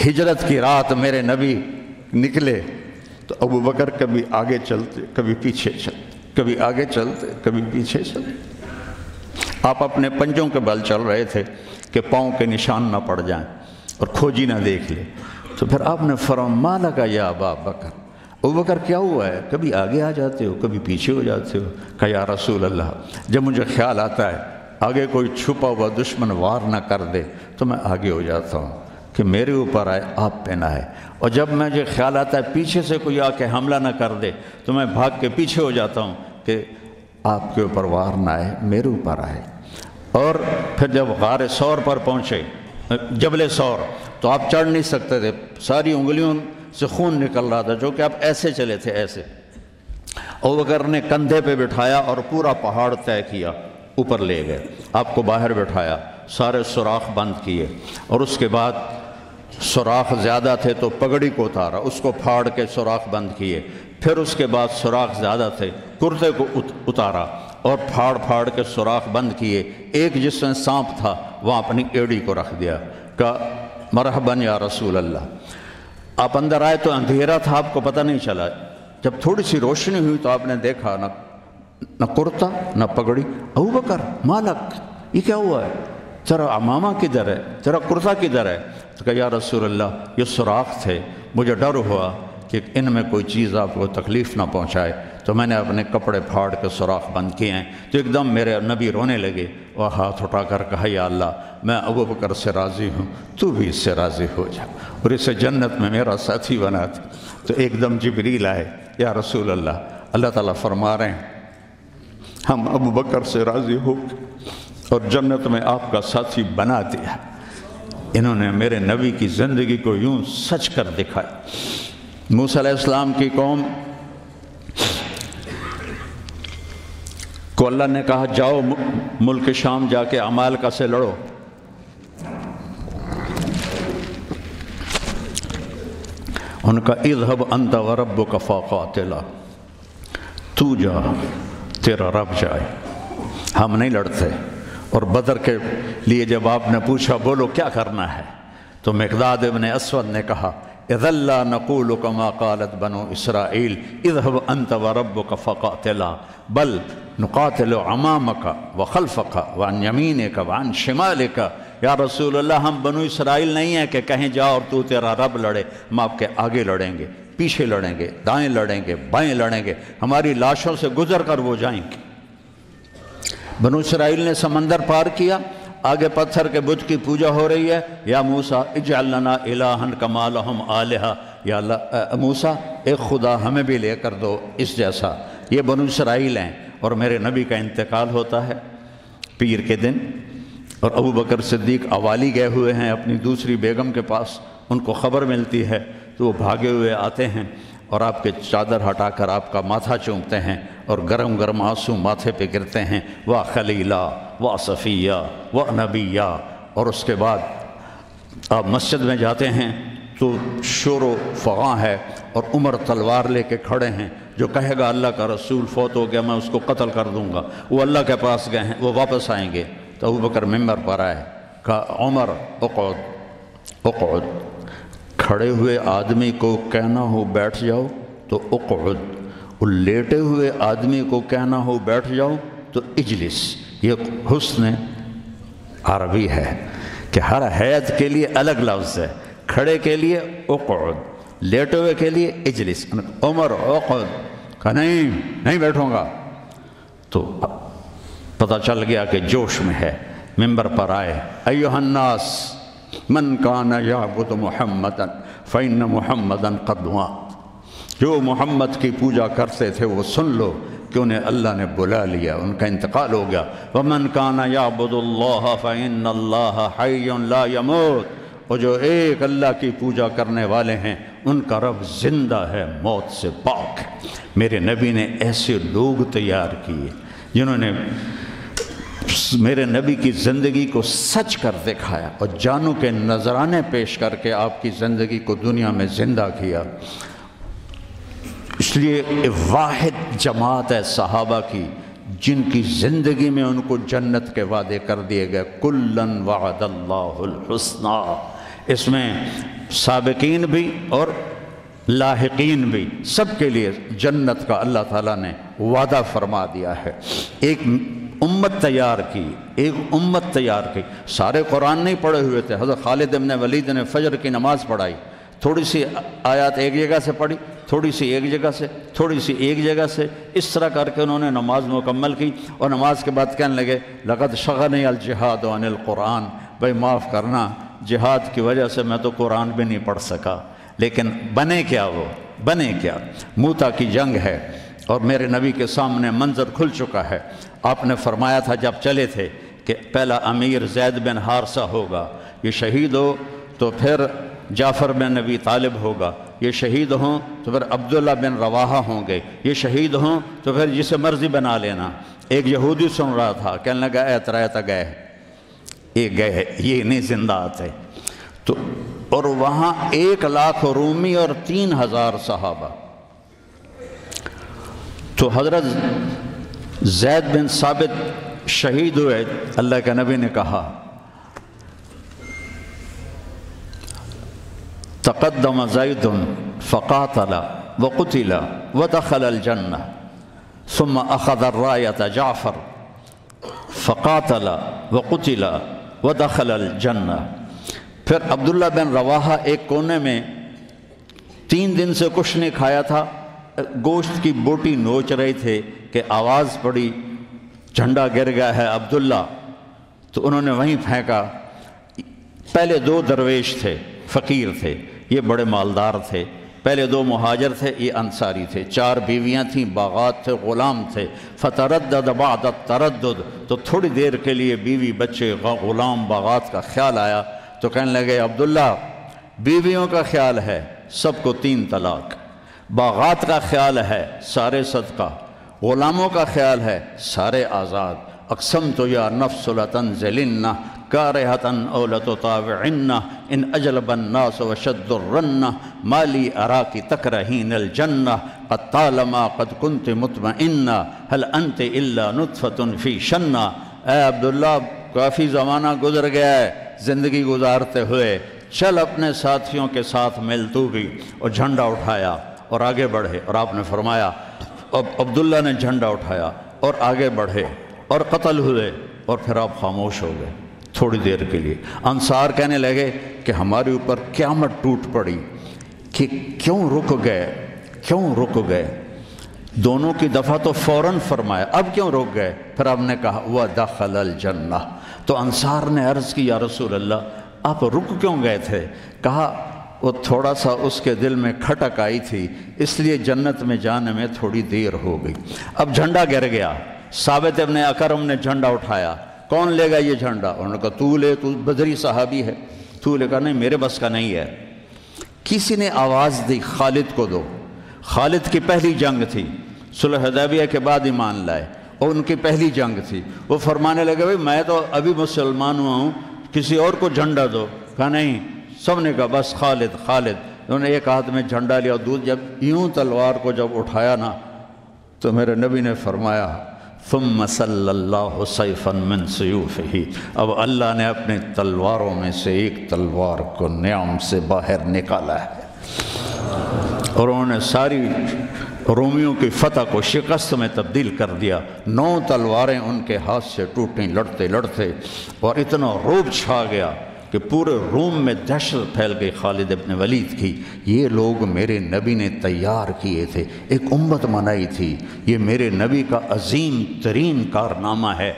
ہجرت کی رات میرے نبی نکلے تو ابو بکر کبھی آگے چلتے کبھی پیچھے چلتے، کبھی آگے چلتے کبھی پیچھے چلتے۔ آپ اپنے پنجوں کے بل چل رہے تھے کہ پاؤں کے نشان نہ پڑ جائیں اور کھوجی نہ دیکھ لے، تو پھر آپ نے فرمایا ما لک یا ابا بکر، ابو بکر کیا ہوا ہے؟ کبھی آگے آ جاتے ہو کبھی پیچھے ہو جاتے ہو۔ کہا یا رسول اللہ، جب مجھے خیال آتا ہے آگے کوئی چھپا ہوا دشمن وار نہ کر دے تو میں آگے ہو جاتا ہوں کہ میرے اوپر آئے، آپ پہ نہ آئے، اور جب مجھے خیال آتا ہے پیچھے سے کوئی آ کے حملہ نہ کر دے تو میں بھاگ کے پیچھے ہو جاتا ہوں کہ آپ کے اوپر وار نہ آئے، میرے اوپر آئے۔ اور پھر جب غار ثور پر پہنچے، جبل ثور، تو آپ چڑھ نہیں سکتے تھے، ساری انگلیوں سے خون نکل رہا تھا، جو کہ آپ ایسے چلے تھے ایسے۔ ابو بکر نے کندھے پہ بٹھایا اور پورا پہاڑ طے کیا، اوپر لے گئے، آپ کو باہر بٹھایا، سارے سوراخ بند کیے، اور اس کے بعد سوراخ زیادہ تھے تو پگڑی کو اتارا، اس کو پھاڑ کے سوراخ بند کیے، پھر اس کے بعد سوراخ زیادہ تھے، کرتے کو اتارا اور پھاڑ کے سوراخ بند کیے۔ ایک جس میں سانپ تھا وہاں اپنی ایڑی کو رکھ دیا، کہا مرحباً یا رسول اللہ۔ آپ اندر آئے تو اندھیرا تھا، آپ کو پتہ نہیں چلا، جب تھوڑی سی روشنی ہوئی تو آپ نے دیکھا نہ کرتا نہ پگڑی۔ ابو بکر مالک، یہ کیا ہوا ہے؟ تیرا عمامہ کدھر ہے؟ تیرا کرتا کدھر ہے؟ تو کہا یا رسول اللہ یہ سوراخ تھے، مجھے ڈر ہوا کہ ان میں کوئی چیز آپ کو تکلیف نہ پہنچائے، تو میں نے اپنے کپڑے پھاڑ کے سوراخ بند کیے ہیں۔ تو ایک دم میرے نبی رونے لگے اور ہاتھ اٹھا کر کہا یا اللہ، میں ابو بکر سے راضی ہوں، تو بھی اس سے راضی ہو جا اور اسے جنت میں میرا ساتھی بنا دے۔ تو ایک دم جبریل آئے، یا رسول اللہ، اللہ تعالیٰ فرما رہے ہیں ہم ابو بکر سے راضی ہو اور جنت میں آپ کا ساتھی بنا دیا۔ انہوں نے میرے نبی کی زندگی کو یوں سچ کر دکھایا۔ موسیٰ علیہ السلام کی قوم کو اللہ نے کہا جاؤ ملک شام جا کے عمالقہ سے لڑو، ان کا اذهب انت وربک فقاتلا، تو جا تیرا رب جائے، ہم نہیں لڑتے۔ اور بدر کے لیے جب آپ نے پوچھا بولو کیا کرنا ہے، تو مقداد ابن اسود نے کہا اذا لا نقول كما قالت بنو اسرائیل اذهب انت وربك فقاتلا بل نقاتل امامك وخلفك وعن يمينك وعن شمالك۔ یا رسول اللہ ہم بنو اسرائیل نہیں ہیں کہ کہیں جاؤ اور تو تیرا رب لڑے، ہم آپ کے آگے لڑیں گے، پیچھے لڑیں گے، دائیں لڑیں گے، بائیں لڑیں گے، ہماری لاشوں سے گزر کر وہ جائیں گے۔ بنو اسرائیل نے سمندر پار کیا، آگے پتھر کے بت کی پوجا ہو رہی ہے، یا موسیٰ اجعل لنا الہا کما لہم آلہہ، یا اللہ موسیٰ ایک خدا ہمیں بھی لے کر دو اس جیسا۔ یہ بنو اسرائیل ہیں، اور میرے نبی کا انتقال ہوتا ہے پیر کے دن، اور ابو بکر صدیق اوالی گئے ہوئے ہیں اپنی دوسری بیگم کے پاس، ان کو خبر ملتی ہے تو وہ بھاگے ہوئے آتے ہیں اور آپ کے چادر ہٹا کر آپ کا ماتھا چومتے ہیں اور گرم گرم آنسو ماتھے پہ گرتے ہیں، واہ خلیلہ واہ صفیہ واہ نبیہ۔ اور اس کے بعد آپ مسجد میں جاتے ہیں تو شور و فغاں ہے، اور عمر تلوار لے کے کھڑے ہیں، جو کہے گا اللہ کا رسول فوت ہو گیا میں اس کو قتل کر دوں گا، وہ اللہ کے پاس گئے ہیں، وہ واپس آئیں گے۔ تو ابو بکر ممبر پر آئے، کہا عمر اقعد اقعد، کھڑے ہوئے آدمی کو کہنا ہو بیٹھ جاؤ تو اقعد، اور لیٹے ہوئے آدمی کو کہنا ہو بیٹھ جاؤ تو اجلس۔ یہ حسن عربی ہے کہ ہر حیت کے لیے الگ لفظ ہے، کھڑے کے لیے اقعد، لیٹے ہوئے کے لیے اجلس۔ عمر اقعد، کہا نہیں بیٹھوں گا۔ تو پتہ چل گیا کہ جوش میں ہے، ممبر پر آئے، ایھا الناس من کان یعبد محمدا فإن محمدا قد مات، جو محمد کی پوجا کرتے تھے وہ سن لو کہ انہیں اللہ نے بلا لیا، ان کا انتقال ہو گیا۔ ومن کان یعبد اللہ فإن اللہ حی لا یموت، اور جو ایک اللہ کی پوجا کرنے والے ہیں ان کا رب زندہ ہے، موت سے پاک ہے۔ میرے نبی نے ایسے لوگ تیار کیے جنہوں نے میرے نبی کی زندگی کو سچ کر دکھایا اور جانوں کے نذرانے پیش کر کے آپ کی زندگی کو دنیا میں زندہ کیا۔ اس لیے واحد جماعت ہے صحابہ کی جن کی زندگی میں ان کو جنت کے وعدے کر دیے گئے، کلن وعد اللہ الحسنی، اس میں سابقین بھی اور لاحقین بھی سب کے لیے جنت کا اللہ تعالیٰ نے وعدہ فرما دیا ہے۔ ایک امت تیار کی، سارے قرآن نہیں پڑھے ہوئے تھے۔ حضرت خالد بن ولید نے فجر کی نماز پڑھائی، تھوڑی سی آیات ایک جگہ سے پڑھی، تھوڑی سی ایک جگہ سے، تھوڑی سی ایک جگہ سے، اس طرح کر کے انہوں نے نماز مکمل کی، اور نماز کے بعد کہنے لگے لقد شغلنی الجہاد عن القرآن، بھائی معاف کرنا، جہاد کی وجہ سے میں تو قرآن بھی نہیں پڑھ سکا۔ لیکن بنے کیا موتا کی جنگ ہے، اور میرے نبی کے سامنے منظر کھل چکا ہے۔ آپ نے فرمایا تھا جب چلے تھے کہ پہلا امیر زید بن حارثہ ہوگا، یہ شہید ہو تو پھر جعفر بن نبی طالب ہوگا، یہ شہید ہوں تو پھر عبداللہ بن رواحہ ہوں گے، یہ شہید ہوں تو پھر جسے مرضی بنا لینا۔ ایک یہودی سن رہا تھا، کہنے لگا اے ترایت گئے، یہ نہیں زندہ آتے۔ تو اور وہاں 1,00,000 رومی اور 3,000 صحابہ۔ تو حضرت زید بن ثابت شہید ہوئے، اللہ کے نبی نے کہا تقدم زید فقاتل وقتل ودخل الجنہ ثم اخذ الرایۃ جعفر فقاتل وقتل ودخل الجنہ۔ پھر عبداللہ بن رواحہ ایک کونے میں 3 دن سے کچھ نہیں کھایا تھا، گوشت کی بوٹی نوچ رہے تھے کہ آواز پڑی جھنڈا گر گیا ہے عبداللہ، تو انہوں نے وہیں پھینکا۔ پہلے 2 درویش تھے، فقیر تھے، یہ بڑے مالدار تھے۔ پہلے 2 مہاجر تھے، یہ انصاری تھے۔ 4 بیویاں تھیں، باغات تھے، غلام تھے۔ فتردد بعد التردد، تو تھوڑی دیر کے لیے بیوی بچے غلام باغات کا خیال آیا، تو کہنے لگے عبداللہ بیویوں کا خیال ہے سب کو 3 طلاق، باغات کا خیال ہے سارے صدقہ، غلاموں کا خیال ہے سارے آزاد۔ اقسمت یا نفس لتنزلن کارہۃ او لتطاوعن ان اجلب الناس وشد الرن ما لی اراک تکرہین الجنہ قد طالما قد کنت مطمئنہ هل انت الا نطفۃ فی شنہ۔ اے عبداللہ کافی زمانہ گزر گیا ہے زندگی گزارتے ہوئے، چل اپنے ساتھیوں کے ساتھ مل تو بھی۔ اور جھنڈا اٹھایا اور آگے بڑھے، اور آپ نے فرمایا اب عبداللہ نے جھنڈا اٹھایا اور آگے بڑھے اور قتل ہوئے، اور پھر آپ خاموش ہو گئے تھوڑی دیر کے لیے۔ انصار کہنے لگے کہ ہمارے اوپر قیامت ٹوٹ پڑی کہ کیوں رک گئے۔ دونوں کی دفعہ تو فوراً فرمایا، اب کیوں رک گئے؟ پھر آپ نے کہا وَدَخَلَ الْجَنَّةِ۔ تو انصار نے عرض کی یا رسول اللہ آپ رک کیوں گئے تھے؟ کہا وہ تھوڑا سا اس کے دل میں کھٹک آئی تھی، اس لیے جنت میں جانے میں تھوڑی دیر ہو گئی۔ اب جھنڈا گر گیا، ثابت ابن اکرم نے جھنڈا اٹھایا، کون لے گا یہ جھنڈا؟ انہوں نے کہا تو لے، تو بدری صحابی ہے، تو لے۔ کہا نہیں میرے بس کا نہیں ہے۔ کسی نے آواز دی خالد کو دو۔ خالد کی پہلی جنگ تھی، صلح حدیبیہ کے بعد ایمان لائے، اور ان کی پہلی جنگ تھی۔ وہ فرمانے لگے بھائی میں تو ابھی مسلمان ہوا ہوں، کسی اور کو جھنڈا دو۔ کہا نہیں، سب نے کہا بس خالد۔ انہوں نے ایک ہاتھ میں جھنڈا لیا، اور جب یوں تلوار کو جب اٹھایا نا، تو میرے نبی نے فرمایا ثم صلی اللہ سیفا من سیوفہ، اب اللہ نے اپنے تلواروں میں سے ایک تلوار کو نیام سے باہر نکالا ہے، اور انہوں نے ساری رومیوں کی فتح کو شکست میں تبدیل کر دیا۔ 9 تلواریں ان کے ہاتھ سے ٹوٹیں لڑتے لڑتے، اور اتنا روب چھا گیا کہ پورے روم میں دہشت پھیل گئی خالد ابن ولید کی۔ یہ لوگ میرے نبی نے تیار کیے تھے، ایک امت بنائی تھی، یہ میرے نبی کا عظیم ترین کارنامہ ہے۔